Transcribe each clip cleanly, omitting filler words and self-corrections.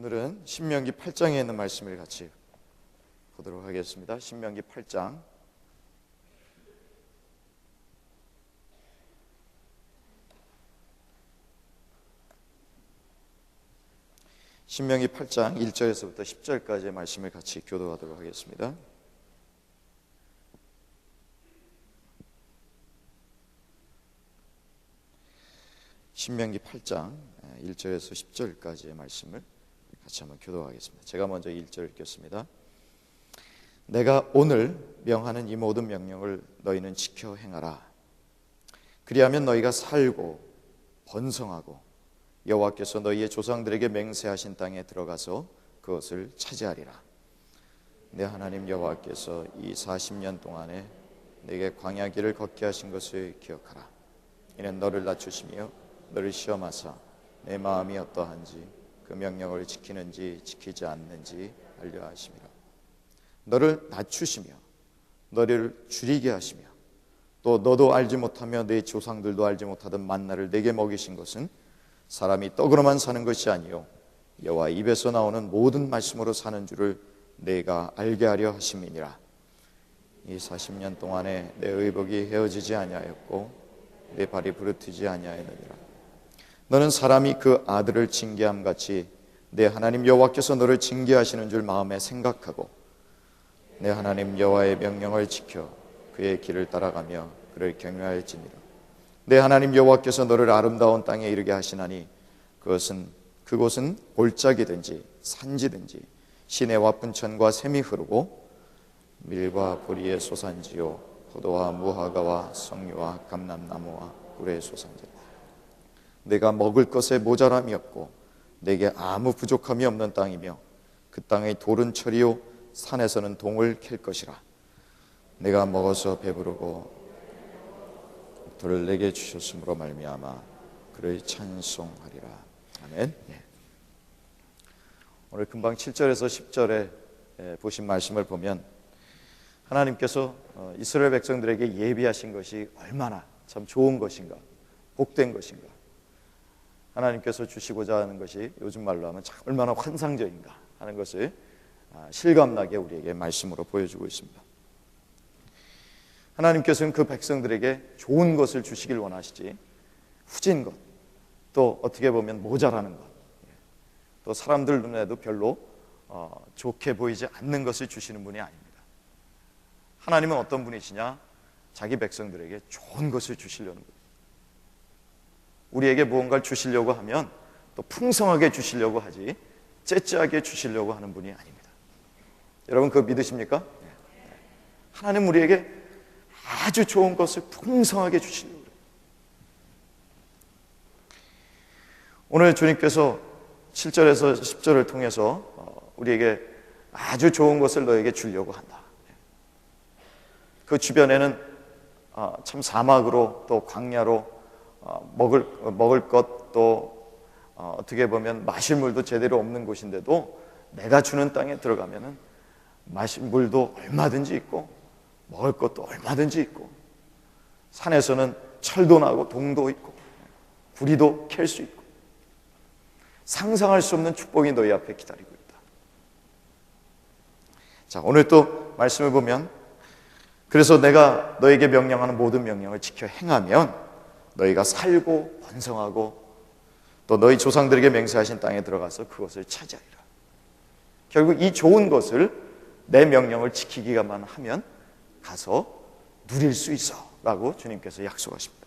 오늘은 신명기 8장에 있는 말씀을 같이 보도록 하겠습니다. 신명기 8장 신명기 8장 1절에서부터 10절까지의 말씀을 같이 교도하도록 하겠습니다. 신명기 8장 1절에서 10절까지의 말씀을 같이 한번 교도하겠습니다. 제가 먼저 1절 읽겠습니다. 내가 오늘 명하는 이 모든 명령을 너희는 지켜 행하라. 그리하면 너희가 살고 번성하고 여호와께서 너희의 조상들에게 맹세하신 땅에 들어가서 그것을 차지하리라. 내 하나님 여호와께서 이 40년 동안에 내게 광야 길을 걷게 하신 것을 기억하라. 이는 너를 낮추시며 너를 시험하사 내 마음이 어떠한지 그 명령을 지키는지 지키지 않는지 알려 하심이라. 너를 낮추시며 너를 줄이게 하시며 또 너도 알지 못하며 내 조상들도 알지 못하던 만나를 내게 먹이신 것은 사람이 떡으로만 사는 것이 아니요 여호와 입에서 나오는 모든 말씀으로 사는 줄을 내가 알게 하려 하심이니라. 이 40년 동안에 내 의복이 헤어지지 아니하였고 내 발이 부르트지 아니하였느니라. 너는 사람이 그 아들을 징계함 같이 내 하나님 여호와께서 너를 징계하시는 줄 마음에 생각하고 내 하나님 여호와의 명령을 지켜 그의 길을 따라가며 그를 경외할지니라. 내 하나님 여호와께서 너를 아름다운 땅에 이르게 하시나니 그곳은 골짜기든지 산지든지 시내와 분천과 샘이 흐르고 밀과 보리의 소산지요 포도와 무화과와 석류와 감람나무와 꿀의 소산지라. 내가 먹을 것에 모자람이 없고 내게 아무 부족함이 없는 땅이며 그 땅의 돌은 철이요 산에서는 동을 캘 것이라. 내가 먹어서 배부르고 돌을 내게 주셨으므로 말미암아 그를 찬송하리라. 아멘. 오늘 금방 7절에서 10절에 보신 말씀을 보면 하나님께서 이스라엘 백성들에게 예비하신 것이 얼마나 참 좋은 것인가, 복된 것인가, 하나님께서 주시고자 하는 것이 요즘 말로 하면 참 얼마나 환상적인가 하는 것을 실감나게 우리에게 말씀으로 보여주고 있습니다. 하나님께서는 그 백성들에게 좋은 것을 주시길 원하시지 후진 것, 또 어떻게 보면 모자라는 것, 또 사람들 눈에도 별로 좋게 보이지 않는 것을 주시는 분이 아닙니다. 하나님은 어떤 분이시냐? 자기 백성들에게 좋은 것을 주시려는 거예요. 우리에게 무언가를 주시려고 하면 또 풍성하게 주시려고 하지 째째하게 주시려고 하는 분이 아닙니다. 여러분 그거 믿으십니까? 하나님 우리에게 아주 좋은 것을 풍성하게 주시려고 해요. 오늘 주님께서 7절에서 10절을 통해서 우리에게 아주 좋은 것을 너에게 주려고 한다. 그 주변에는 참 사막으로 또 광야로 먹을 것도 어떻게 보면 마실 물도 제대로 없는 곳인데도 내가 주는 땅에 들어가면은 마실 물도 얼마든지 있고 먹을 것도 얼마든지 있고 산에서는 철도 나고 동도 있고 구리도 캘 수 있고 상상할 수 없는 축복이 너희 앞에 기다리고 있다. 자, 오늘 또 말씀을 보면 그래서 내가 너에게 명령하는 모든 명령을 지켜 행하면 너희가 살고 번성하고 또 너희 조상들에게 맹세하신 땅에 들어가서 그것을 차지하리라. 결국 이 좋은 것을 내 명령을 지키기만 하면 가서 누릴 수 있어 라고 주님께서 약속하십니다.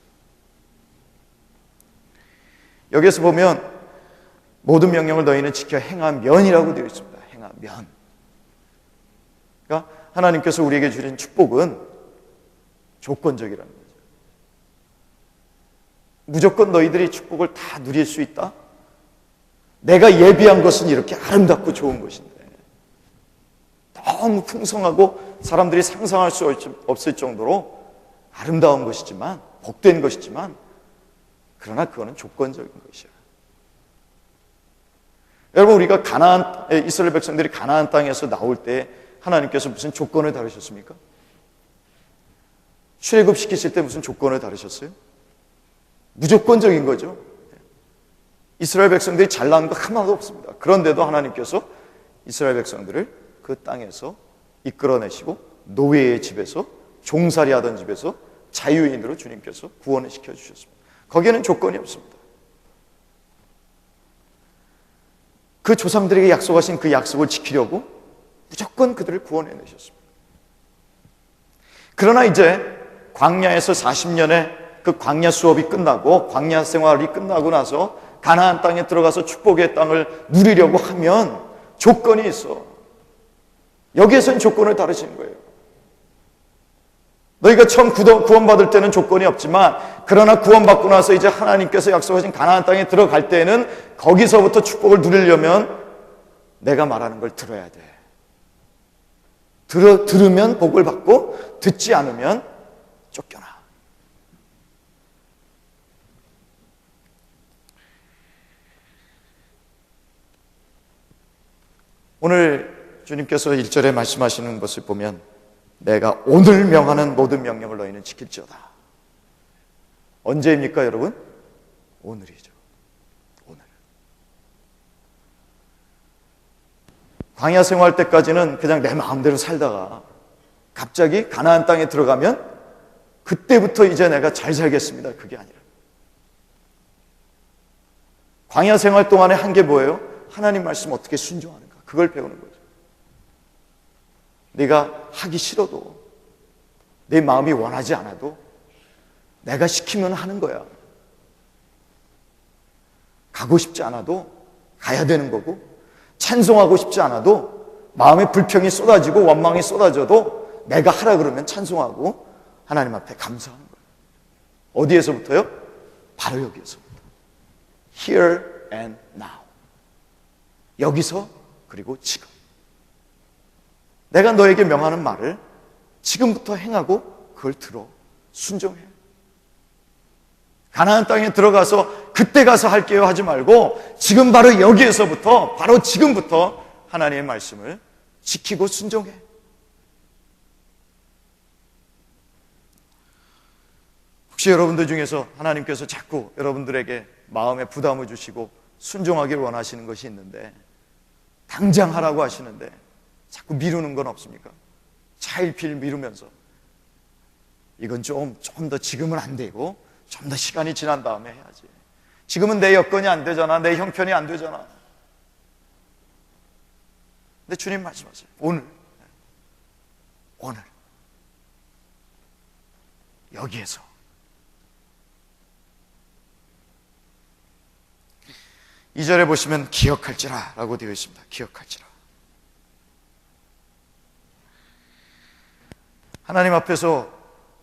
여기서 보면 모든 명령을 너희는 지켜 행하면이라고 되어 있습니다. 행하면. 그러니까 하나님께서 우리에게 주신 축복은 조건적이라는 거예요. 무조건 너희들이 축복을 다 누릴 수 있다? 내가 예비한 것은 이렇게 아름답고 좋은 것인데 너무 풍성하고 사람들이 상상할 수 없을 정도로 아름다운 것이지만 복된 것이지만 그러나 그거는 조건적인 것이야. 여러분 우리가 이스라엘 백성들이 가나안 땅에서 나올 때 하나님께서 무슨 조건을 다루셨습니까? 출애굽시키실 때 무슨 조건을 다루셨어요? 무조건적인 거죠. 이스라엘 백성들이 잘난 거 하나도 없습니다. 그런데도 하나님께서 이스라엘 백성들을 그 땅에서 이끌어내시고 노예의 집에서, 종살이 하던 집에서 자유인으로 주님께서 구원을 시켜주셨습니다. 거기에는 조건이 없습니다. 그 조상들에게 약속하신 그 약속을 지키려고 무조건 그들을 구원해내셨습니다. 그러나 이제 광야에서 40년의 그 광야 수업이 끝나고 광야 생활이 끝나고 나서 가나안 땅에 들어가서 축복의 땅을 누리려고 하면 조건이 있어. 여기에서는 조건을 다루시는 거예요. 너희가 처음 구원받을 때는 조건이 없지만, 그러나 구원받고 나서 이제 하나님께서 약속하신 가나안 땅에 들어갈 때는 거기서부터 축복을 누리려면 내가 말하는 걸 들어야 돼. 들으면 복을 받고 듣지 않으면 쫓겨나. 오늘 주님께서 1절에 말씀하시는 것을 보면 내가 오늘 명하는 모든 명령을 너희는 지킬지어다. 언제입니까, 여러분? 오늘이죠. 오늘. 광야 생활 때까지는 그냥 내 마음대로 살다가 갑자기 가나안 땅에 들어가면 그때부터 이제 내가 잘 살겠습니다. 그게 아니라 광야 생활 동안에 한 게 뭐예요? 하나님 말씀 어떻게 순종하는가, 그걸 배우는 거죠. 네가 하기 싫어도, 내 마음이 원하지 않아도 내가 시키면 하는 거야. 가고 싶지 않아도 가야 되는 거고, 찬송하고 싶지 않아도 마음에 불평이 쏟아지고 원망이 쏟아져도 내가 하라 그러면 찬송하고 하나님 앞에 감사하는 거예요. 어디에서부터요? 바로 여기에서부터. Here and now. 여기서, 그리고 지금. 내가 너에게 명하는 말을 지금부터 행하고 그걸 들어 순종해. 가나안 땅에 들어가서 그때 가서 할게요 하지 말고 지금 바로 여기에서부터, 바로 지금부터 하나님의 말씀을 지키고 순종해. 혹시 여러분들 중에서 하나님께서 자꾸 여러분들에게 마음에 부담을 주시고 순종하기를 원하시는 것이 있는데, 당장 하라고 하시는데 자꾸 미루는 건 없습니까? 차일피일 미루면서 이건 좀 더 지금은 안 되고 좀 더 시간이 지난 다음에 해야지. 지금은 내 여건이 안 되잖아, 내 형편이 안 되잖아. 근데 주님 말씀하세요. 오늘 여기에서. 이 절에 보시면 기억할지라 라고 되어 있습니다. 기억할지라. 하나님 앞에서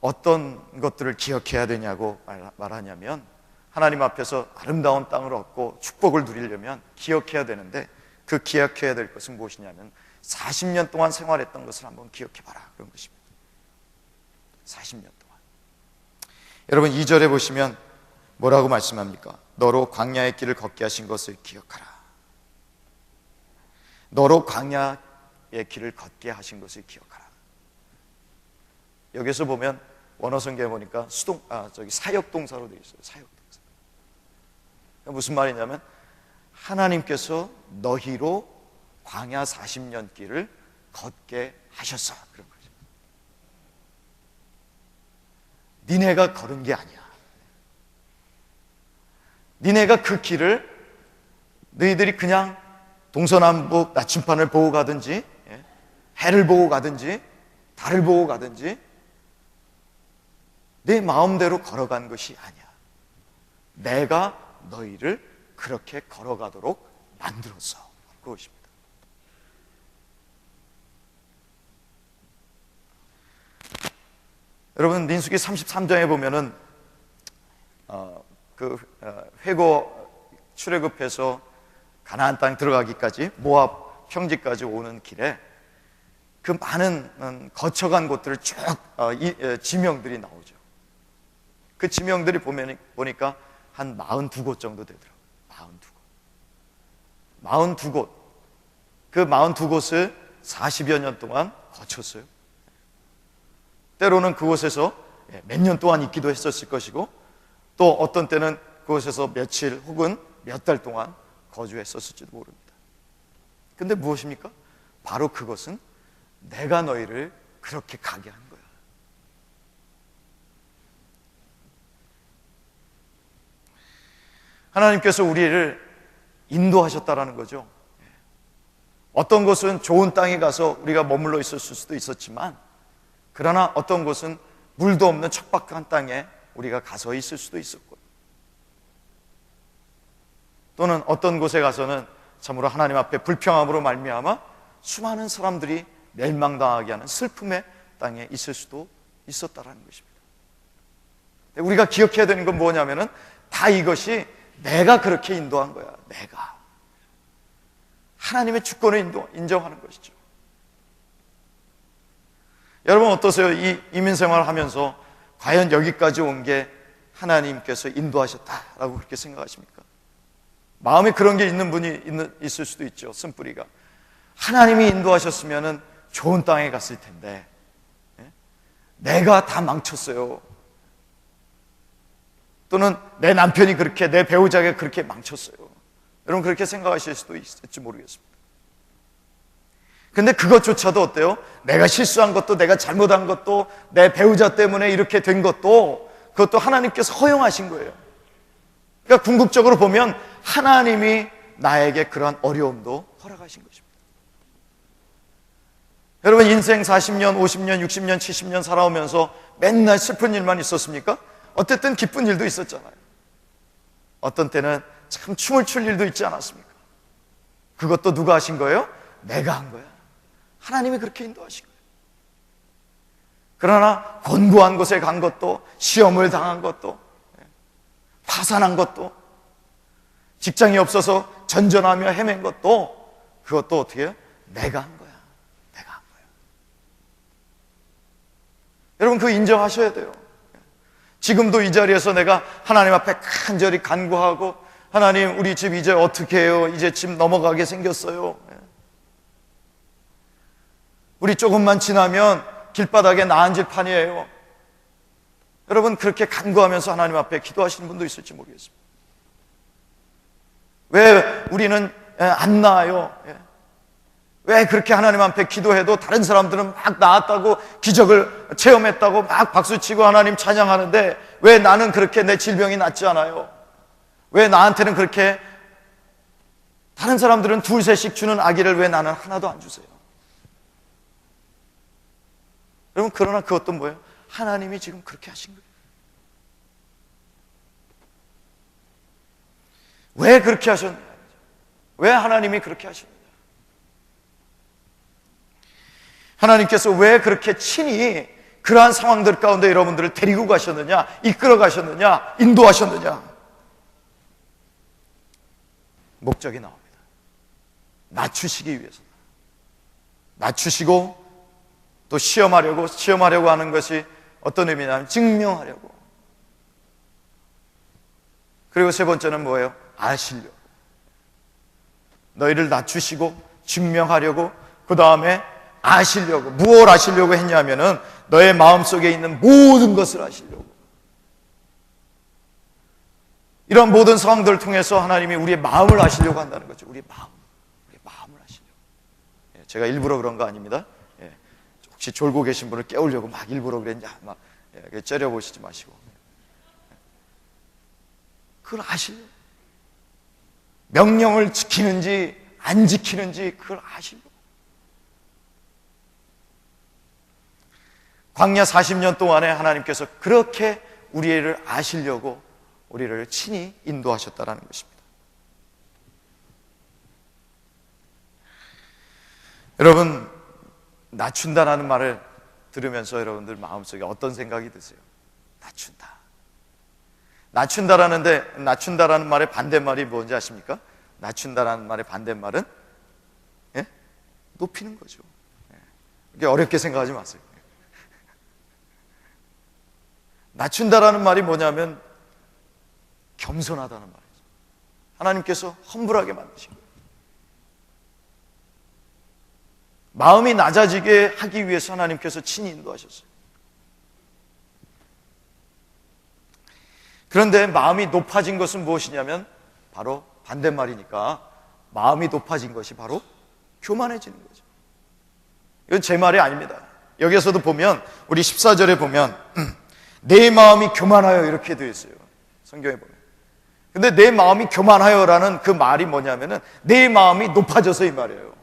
어떤 것들을 기억해야 되냐고 말하냐면, 하나님 앞에서 아름다운 땅을 얻고 축복을 누리려면 기억해야 되는데, 그 기억해야 될 것은 무엇이냐면 40년 동안 생활했던 것을 한번 기억해봐라, 그런 것입니다. 40년 동안. 여러분 2절에 보시면 뭐라고 말씀합니까? 너로 광야의 길을 걷게 하신 것을 기억하라. 너로 광야의 길을 걷게 하신 것을 기억하라. 여기서 보면 원어성경에 보니까 사역동사로 되어 있어요. 사역동사. 무슨 말이냐면 하나님께서 너희로 광야 40년 길을 걷게 하셨어, 그런 거죠. 니네가 걸은 게 아니야. 니네가 그 길을 너희들이 그냥 동서남북 나침반을 보고 가든지, 해를 보고 가든지, 달을 보고 가든지 내 마음대로 걸어간 것이 아니야. 내가 너희를 그렇게 걸어가도록 만들었어, 그것입니다. 여러분 민수기 33장에 보면은 회고 출애굽해서 가나안 땅 들어가기까지 모압 평지까지 오는 길에 그 많은 거쳐간 곳들을 쭉 지명들이 나오죠. 그 지명들이 보니까 한 42곳 정도 되더라고요. 42곳. 그 42곳을 40여 년 동안 거쳤어요. 때로는 그곳에서 몇 년 동안 있기도 했었을 것이고, 또 어떤 때는 그곳에서 며칠 혹은 몇 달 동안 거주했었을지도 모릅니다. 근데 무엇입니까? 바로 그것은 내가 너희를 그렇게 가게 한 거야. 하나님께서 우리를 인도하셨다라는 거죠. 어떤 곳은 좋은 땅에 가서 우리가 머물러 있었을 수도 있었지만, 그러나 어떤 곳은 물도 없는 척박한 땅에 우리가 가서 있을 수도 있었고, 또는 어떤 곳에 가서는 참으로 하나님 앞에 불평함으로 말미암아 수많은 사람들이 멸망당하게 하는 슬픔의 땅에 있을 수도 있었다라는 것입니다. 우리가 기억해야 되는 건 뭐냐면은 다 이것이 내가 그렇게 인도한 거야. 내가 하나님의 주권을 인정하는 것이죠. 여러분 어떠세요? 이 이민생활을 하면서 과연 여기까지 온 게 하나님께서 인도하셨다라고 그렇게 생각하십니까? 마음에 그런 게 있는 분이 있을 수도 있죠. 쓴뿌리가 하나님이 인도하셨으면 좋은 땅에 갔을 텐데 내가 다 망쳤어요. 또는 내 남편이 그렇게, 내 배우자가 그렇게 망쳤어요. 여러분 그렇게 생각하실 수도 있을지 모르겠습니다. 근데 그것조차도 어때요? 내가 실수한 것도, 내가 잘못한 것도, 내 배우자 때문에 이렇게 된 것도, 그것도 하나님께서 허용하신 거예요. 그러니까 궁극적으로 보면 하나님이 나에게 그러한 어려움도 허락하신 것입니다. 여러분 인생 40년, 50년, 60년, 70년 살아오면서 맨날 슬픈 일만 있었습니까? 어쨌든 기쁜 일도 있었잖아요. 어떤 때는 참 춤을 출 일도 있지 않았습니까? 그것도 누가 하신 거예요? 내가 한 거야. 하나님이 그렇게 인도하신 거예요. 그러나 곤고한 곳에 간 것도, 시험을 당한 것도, 파산한 것도, 직장이 없어서 전전하며 헤맨 것도, 그것도 어떻게 해요? 내가 한 거야. 내가 한 거야. 여러분 그거 인정하셔야 돼요. 지금도 이 자리에서 내가 하나님 앞에 간절히 간구하고, 하나님 우리 집 이제 어떻게 해요? 이제 집 넘어가게 생겼어요. 우리 조금만 지나면 길바닥에 나 앉을 판이에요. 여러분 그렇게 간구하면서 하나님 앞에 기도하시는 분도 있을지 모르겠습니다. 왜 우리는 안 나아요? 왜 그렇게 하나님 앞에 기도해도 다른 사람들은 막 나았다고, 기적을 체험했다고 막 박수치고 하나님 찬양하는데 왜 나는 그렇게 내 질병이 낫지 않아요? 왜 나한테는 그렇게, 다른 사람들은 둘 셋씩 주는 아기를 왜 나는 하나도 안 주세요? 여러분 그러나 그것도 뭐예요? 하나님이 지금 그렇게 하신 거예요. 왜 그렇게 하셨느냐? 왜 하나님이 그렇게 하셨느냐? 하나님께서 왜 그렇게 친히 그러한 상황들 가운데 여러분들을 데리고 가셨느냐, 이끌어 가셨느냐, 인도하셨느냐? 목적이 나옵니다. 낮추시기 위해서. 낮추시고 또 시험하려고 하는 것이 어떤 의미냐면 증명하려고. 그리고 세 번째는 뭐예요? 아시려고. 너희를 낮추시고 증명하려고, 그 다음에 아시려고. 무엇을 아시려고 했냐면은 너의 마음속에 있는 모든 것을 아시려고. 이런 모든 상황들을 통해서 하나님이 우리의 마음을 아시려고 한다는 거죠. 우리의 마음을 아시려고. 제가 일부러 그런 거 아닙니다. 혹시 졸고 계신 분을 깨우려고 막 일부러 그랬냐, 막 째려보시지 마시고. 그걸 아시려고. 명령을 지키는지 안 지키는지 그걸 아시려고. 광야 40년 동안에 하나님께서 그렇게 우리를 아시려고 우리를 친히 인도하셨다라는 것입니다. 여러분, 낮춘다라는 말을 들으면서 여러분들 마음속에 어떤 생각이 드세요? 낮춘다. 낮춘다라는 말의 반대말이 뭔지 아십니까? 낮춘다라는 말의 반대말은 높이는 거죠. 이게 어렵게 생각하지 마세요. 낮춘다라는 말이 뭐냐면 겸손하다는 말이죠. 하나님께서 험불하게 만드신 거예요. 마음이 낮아지게 하기 위해서 하나님께서 친히 인도하셨어요. 그런데 마음이 높아진 것은 무엇이냐면 바로 반대말이니까, 마음이 높아진 것이 바로 교만해지는 거죠. 이건 제 말이 아닙니다. 여기에서도 보면 우리 14절에 보면 내 마음이 교만하여 이렇게 되어 있어요. 성경에 보면. 근데 내 마음이 교만하여라는 그 말이 뭐냐면은 내 마음이 높아져서 이 말이에요.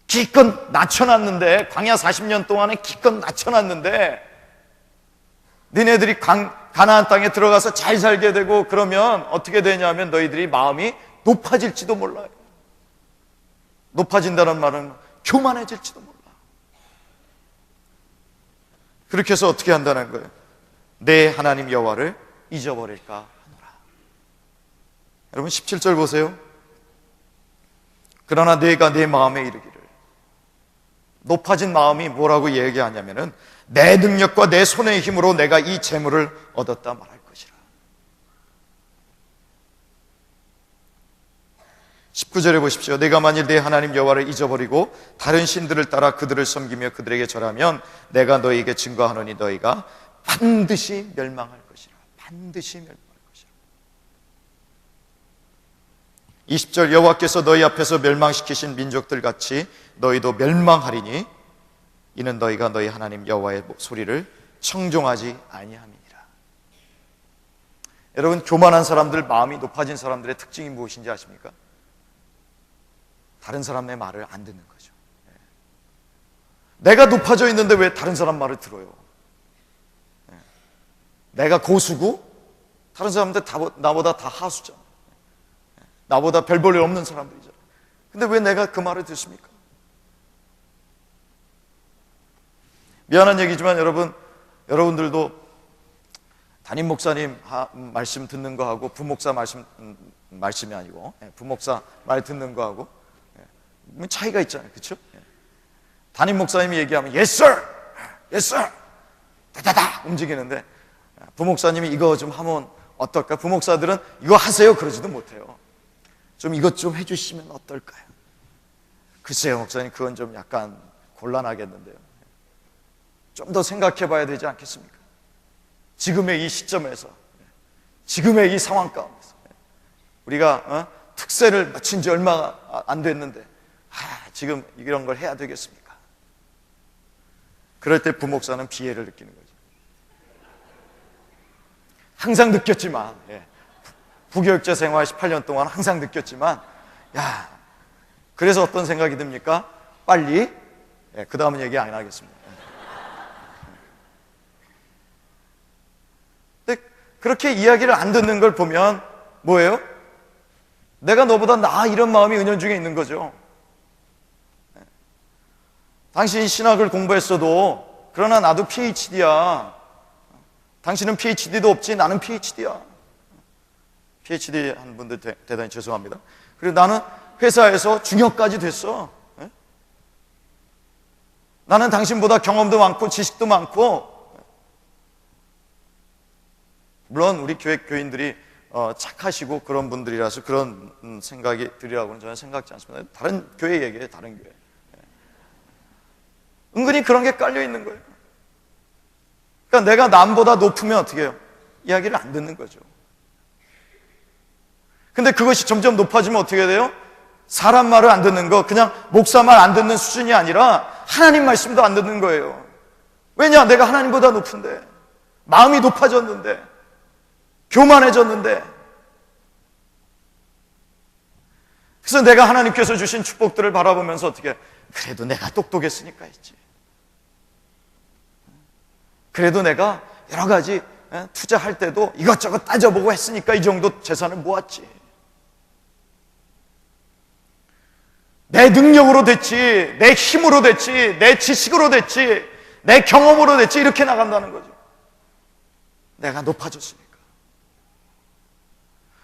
기껏 낮춰놨는데, 광야 40년 동안에 기껏 낮춰놨는데 너네들이 가나안 땅에 들어가서 잘 살게 되고 그러면 어떻게 되냐면 너희들이 마음이 높아질지도 몰라요. 높아진다는 말은 교만해질지도 몰라. 그렇게 해서 어떻게 한다는 거예요? 내 하나님 여호와를 잊어버릴까 하노라. 여러분 17절 보세요. 그러나 내가 내 마음에 이르기를. 높아진 마음이 뭐라고 얘기하냐면은 내 능력과 내 손의 힘으로 내가 이 재물을 얻었다 말할 것이라. 19절에 보십시오. 내가 만일 내 하나님 여호와를 잊어버리고 다른 신들을 따라 그들을 섬기며 그들에게 절하면 내가 너희에게 증거하노니 너희가 반드시 멸망할 것이라. 반드시 멸망할 것이라. 20절 여호와께서 너희 앞에서 멸망시키신 민족들 같이 너희도 멸망하리니 이는 너희가 너희 하나님 여호와의 소리를 청종하지 아니함이니라. 여러분 교만한 사람들, 마음이 높아진 사람들의 특징이 무엇인지 아십니까? 다른 사람의 말을 안 듣는 거죠. 내가 높아져 있는데 왜 다른 사람 말을 들어요? 내가 고수고 다른 사람들 나보다 다 하수잖아. 나보다 별 볼 일 없는 사람들이잖아. 근데 왜 내가 그 말을 듣습니까? 미안한 얘기지만 여러분들도 담임 목사님 말씀 듣는 거하고 부목사 말씀이 아니고 부목사 말 듣는 거하고 차이가 있잖아요. 그렇죠? 담임 목사님이 얘기하면 Yes sir! Yes sir! 다다다 움직이는데 부목사님이 이거 좀 하면 어떨까? 부목사들은 이거 하세요 그러지도 못해요. 좀 이것 좀 해주시면 어떨까요? 글쎄요 목사님 그건 좀 약간 곤란하겠는데요. 좀 더 생각해 봐야 되지 않겠습니까? 지금의 이 시점에서, 지금의 이 상황 가운데서 우리가 특세를 마친 지 얼마 안 됐는데 지금 이런 걸 해야 되겠습니까? 그럴 때 부목사는 비애를 느끼는 거죠. 항상 느꼈지만 부교육자 생활 18년 동안 항상 느꼈지만 그래서 어떤 생각이 듭니까? 빨리 그 다음은 얘기 안 하겠습니다. 근데 그렇게 이야기를 안 듣는 걸 보면 뭐예요? 내가 너보다 나아 이런 마음이 은연중에 있는 거죠. 당신이 신학을 공부했어도 그러나 나도 PhD야. 당신은 PhD도 없지 나는 PhD야. PhD 한 분들 대단히 죄송합니다. 그리고 나는 회사에서 중역까지 됐어. 나는 당신보다 경험도 많고 지식도 많고. 물론 우리 교회 교인들이 착하시고 그런 분들이라서 그런 생각이 들이라고는 저는 생각지 않습니다. 다른 교회 얘기예요. 다른 교회. 은근히 그런 게 깔려 있는 거예요. 그러니까 내가 남보다 높으면 어떻게 해요? 이야기를 안 듣는 거죠. 근데 그것이 점점 높아지면 어떻게 돼요? 사람 말을 안 듣는 거, 그냥 목사 말 안 듣는 수준이 아니라 하나님 말씀도 안 듣는 거예요. 왜냐? 내가 하나님보다 높은데, 마음이 높아졌는데, 교만해졌는데. 그래서 내가 하나님께서 주신 축복들을 바라보면서 어떻게 해요? 그래도 내가 똑똑했으니까 했지. 그래도 내가 여러 가지 투자할 때도 이것저것 따져보고 했으니까 이 정도 재산을 모았지. 내 능력으로 됐지, 내 힘으로 됐지, 내 지식으로 됐지, 내 경험으로 됐지, 이렇게 나간다는 거죠. 내가 높아졌으니까.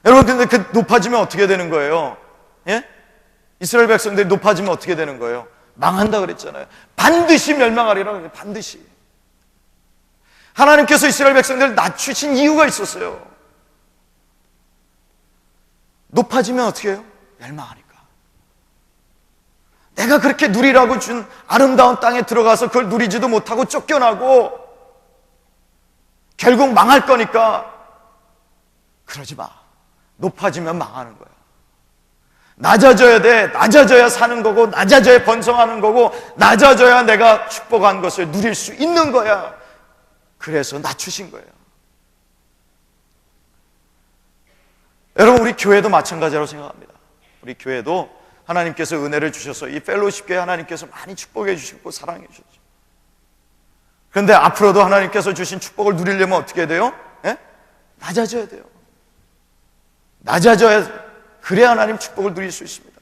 여러분, 근데 그 높아지면 어떻게 되는 거예요? 예? 이스라엘 백성들이 높아지면 어떻게 되는 거예요? 망한다 그랬잖아요. 반드시 멸망하리라 그래요. 반드시. 하나님께서 이스라엘 백성들을 낮추신 이유가 있었어요. 높아지면 어떻게 해요? 멸망하니까. 내가 그렇게 누리라고 준 아름다운 땅에 들어가서 그걸 누리지도 못하고 쫓겨나고 결국 망할 거니까 그러지 마. 높아지면 망하는 거야. 낮아져야 돼. 낮아져야 사는 거고, 낮아져야 번성하는 거고, 낮아져야 내가 축복한 것을 누릴 수 있는 거야. 그래서 낮추신 거예요. 여러분, 우리 교회도 마찬가지라고 생각합니다. 우리 교회도 하나님께서 은혜를 주셔서 이 펠로십 교회 하나님께서 많이 축복해 주시고 사랑해 주셨죠. 그런데 앞으로도 하나님께서 주신 축복을 누리려면 어떻게 해야 돼요? 예? 낮아져야 돼요. 낮아져야, 그래야 하나님 축복을 누릴 수 있습니다.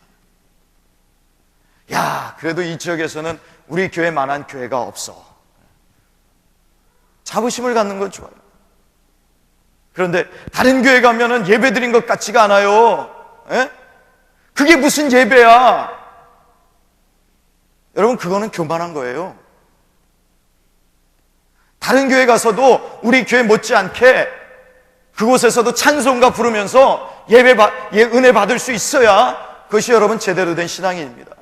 야, 그래도 이 지역에서는 우리 교회만한 교회가 없어. 자부심을 갖는 건 좋아요. 그런데 다른 교회 가면은 예배 드린 것 같지가 않아요. 예? 그게 무슨 예배야? 여러분, 그거는 교만한 거예요. 다른 교회 가서도 우리 교회 못지않게 그곳에서도 찬송가 부르면서 은혜 받을 수 있어야 그것이 여러분 제대로 된 신앙인입니다.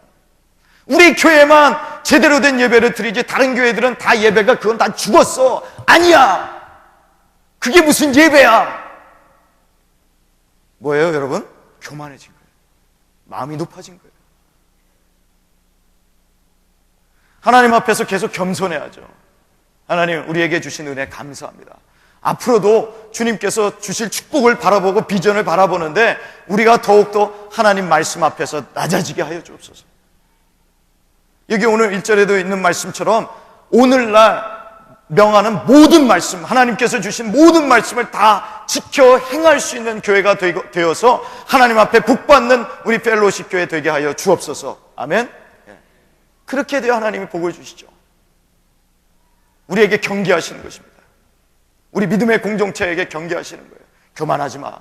우리 교회만 제대로 된 예배를 드리지 다른 교회들은 다 예배가 그건 다 죽었어. 아니야. 그게 무슨 예배야? 뭐예요, 여러분? 교만해진 거예요. 마음이 높아진 거예요. 하나님 앞에서 계속 겸손해야죠. 하나님, 우리에게 주신 은혜 감사합니다. 앞으로도 주님께서 주실 축복을 바라보고 비전을 바라보는데 우리가 더욱더 하나님 말씀 앞에서 낮아지게 하여 주옵소서. 여기 오늘 1절에도 있는 말씀처럼 오늘날 명하는 모든 말씀, 하나님께서 주신 모든 말씀을 다 지켜 행할 수 있는 교회가 되어서 하나님 앞에 복받는 우리 펠로십 교회 되게 하여 주옵소서. 아멘. 그렇게 되어 하나님이 복을 주시죠. 우리에게 경계하시는 것입니다. 우리 믿음의 공동체에게 경계하시는 거예요. 교만하지 마.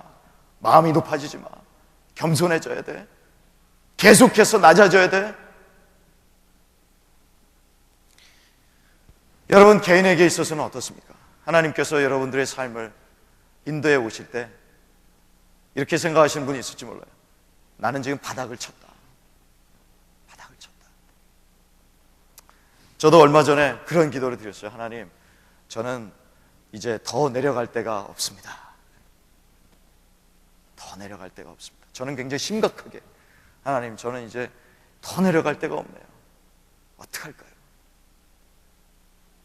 마음이 높아지지 마. 겸손해져야 돼. 계속해서 낮아져야 돼. 여러분, 개인에게 있어서는 어떻습니까? 하나님께서 여러분들의 삶을 인도해 오실 때 이렇게 생각하시는 분이 있을지 몰라요. 나는 지금 바닥을 쳤다. 바닥을 쳤다. 저도 얼마 전에 그런 기도를 드렸어요. 하나님, 저는 이제 더 내려갈 데가 없습니다. 더 내려갈 데가 없습니다. 저는 굉장히 심각하게, 하나님, 저는 이제 더 내려갈 데가 없네요. 어떡할까요?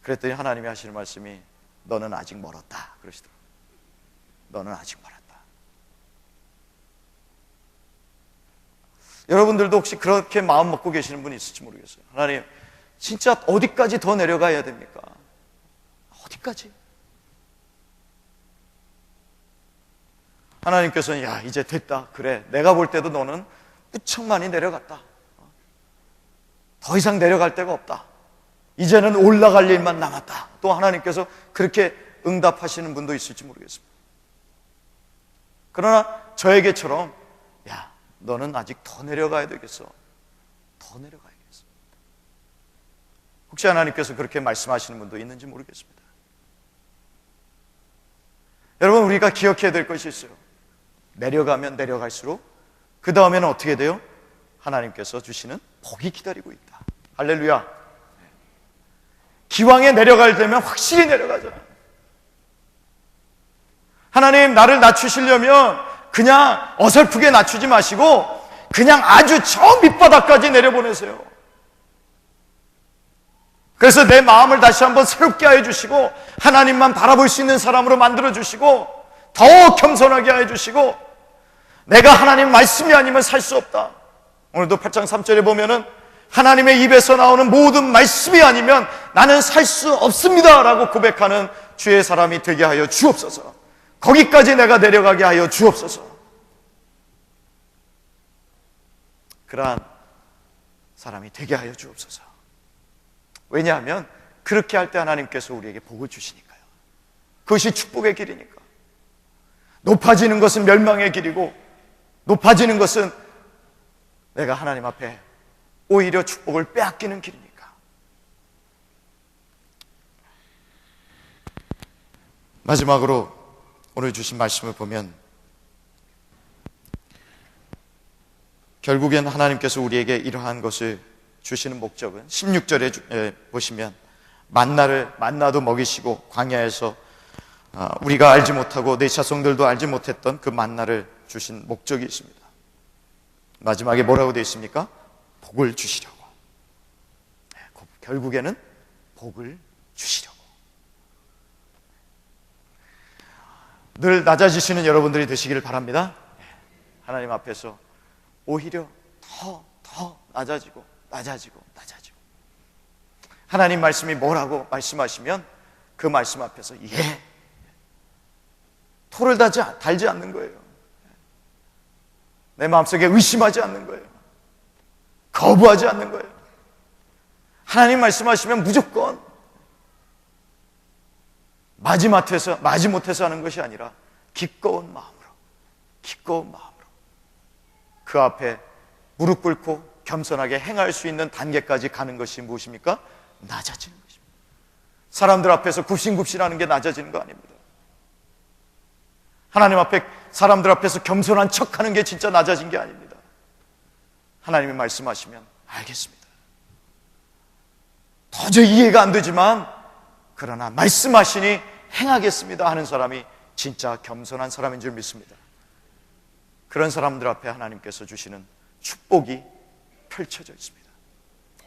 그랬더니 하나님이 하시는 말씀이 너는 아직 멀었다 그러시더라고요. 너는 아직 멀었다. 여러분들도 혹시 그렇게 마음 먹고 계시는 분이 있을지 모르겠어요. 하나님, 진짜 어디까지 더 내려가야 됩니까? 어디까지? 하나님께서는 야, 이제 됐다. 그래, 내가 볼 때도 너는 무척 많이 내려갔다. 더 이상 내려갈 데가 없다. 이제는 올라갈 일만 남았다. 또 하나님께서 그렇게 응답하시는 분도 있을지 모르겠습니다. 그러나 저에게처럼 야, 너는 아직 더 내려가야 되겠어. 더 내려가야겠어. 혹시 하나님께서 그렇게 말씀하시는 분도 있는지 모르겠습니다. 여러분, 우리가 기억해야 될 것이 있어요. 내려가면 내려갈수록 그 다음에는 어떻게 돼요? 하나님께서 주시는 복이 기다리고 있다. 할렐루야. 기왕에 내려갈 때면 확실히 내려가잖아요. 하나님, 나를 낮추시려면 그냥 어설프게 낮추지 마시고 그냥 아주 저 밑바닥까지 내려보내세요. 그래서 내 마음을 다시 한번 새롭게 하여 주시고 하나님만 바라볼 수 있는 사람으로 만들어 주시고 더 겸손하게 하여 주시고 내가 하나님 말씀이 아니면 살 수 없다. 오늘도 8장 3절에 보면은 하나님의 입에서 나오는 모든 말씀이 아니면 나는 살 수 없습니다 라고 고백하는 주의 사람이 되게 하여 주옵소서. 거기까지 내가 내려가게 하여 주옵소서. 그러한 사람이 되게 하여 주옵소서. 왜냐하면 그렇게 할 때 하나님께서 우리에게 복을 주시니까요. 그것이 축복의 길이니까. 높아지는 것은 멸망의 길이고 높아지는 것은 내가 하나님 앞에 오히려 축복을 빼앗기는 길이니까. 마지막으로 오늘 주신 말씀을 보면 결국엔 하나님께서 우리에게 이러한 것을 주시는 목적은 16절에 보시면 만나도 먹이시고 광야에서 우리가 알지 못하고 내 자손들도 알지 못했던 그 만나를 주신 목적이 있습니다. 마지막에 뭐라고 되어 있습니까? 복을 주시려고. 결국에는 복을 주시려고. 늘 낮아지시는 여러분들이 되시기를 바랍니다. 하나님 앞에서 오히려 더 낮아지고 하나님 말씀이 뭐라고 말씀하시면 그 말씀 앞에서 토를 달지 않는 거예요. 내 마음속에 의심하지 않는 거예요. 거부하지 않는 거예요. 하나님 말씀하시면 무조건 마지못해서 하는 것이 아니라 기꺼운 마음으로 그 앞에 무릎 꿇고 겸손하게 행할 수 있는 단계까지 가는 것이 무엇입니까? 낮아지는 것입니다. 사람들 앞에서 굽신굽신하는 게 낮아지는 거 아닙니다. 하나님 앞에 사람들 앞에서 겸손한 척하는 게 진짜 낮아진 게 아닙니다. 하나님이 말씀하시면 알겠습니다. 도저히 이해가 안 되지만 그러나 말씀하시니 행하겠습니다 하는 사람이 진짜 겸손한 사람인 줄 믿습니다. 그런 사람들 앞에 하나님께서 주시는 축복이 펼쳐져 있습니다.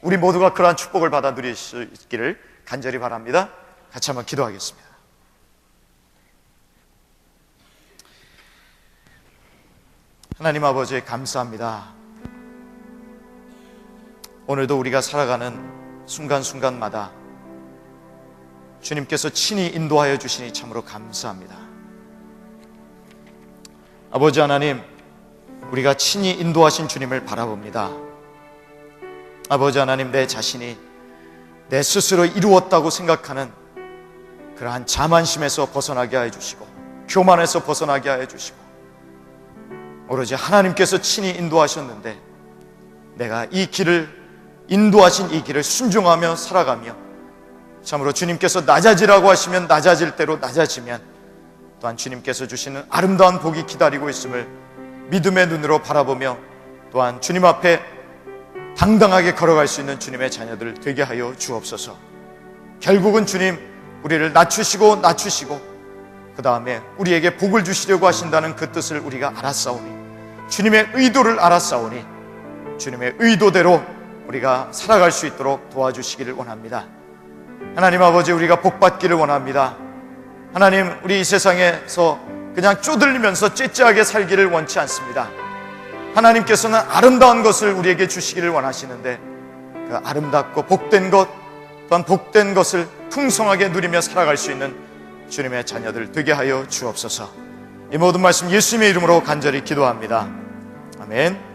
우리 모두가 그러한 축복을 받아 누릴 수 있기를 간절히 바랍니다. 같이 한번 기도하겠습니다. 하나님 아버지 감사합니다. 오늘도 우리가 살아가는 순간순간마다 주님께서 친히 인도하여 주시니 참으로 감사합니다. 아버지 하나님, 우리가 친히 인도하신 주님을 바라봅니다. 아버지 하나님, 내 자신이 내 스스로 이루었다고 생각하는 그러한 자만심에서 벗어나게 하여 주시고 교만에서 벗어나게 하여 주시고 오로지 하나님께서 친히 인도하셨는데 내가 이 길을 인도하신 이 길을 순종하며 살아가며 참으로 주님께서 낮아지라고 하시면 낮아질 대로 낮아지면 또한 주님께서 주시는 아름다운 복이 기다리고 있음을 믿음의 눈으로 바라보며 또한 주님 앞에 당당하게 걸어갈 수 있는 주님의 자녀들 되게 하여 주옵소서. 결국은 주님 우리를 낮추시고 그 다음에 우리에게 복을 주시려고 하신다는 그 뜻을 우리가 알았사오니 주님의 의도를 알았사오니 주님의 의도대로 우리가 살아갈 수 있도록 도와주시기를 원합니다. 하나님 아버지, 우리가 복받기를 원합니다. 하나님, 우리 이 세상에서 그냥 쪼들리면서 째째하게 살기를 원치 않습니다. 하나님께서는 아름다운 것을 우리에게 주시기를 원하시는데 그 아름답고 복된 것 또한 복된 것을 풍성하게 누리며 살아갈 수 있는 주님의 자녀들 되게 하여 주옵소서. 이 모든 말씀 예수님의 이름으로 간절히 기도합니다. 아멘.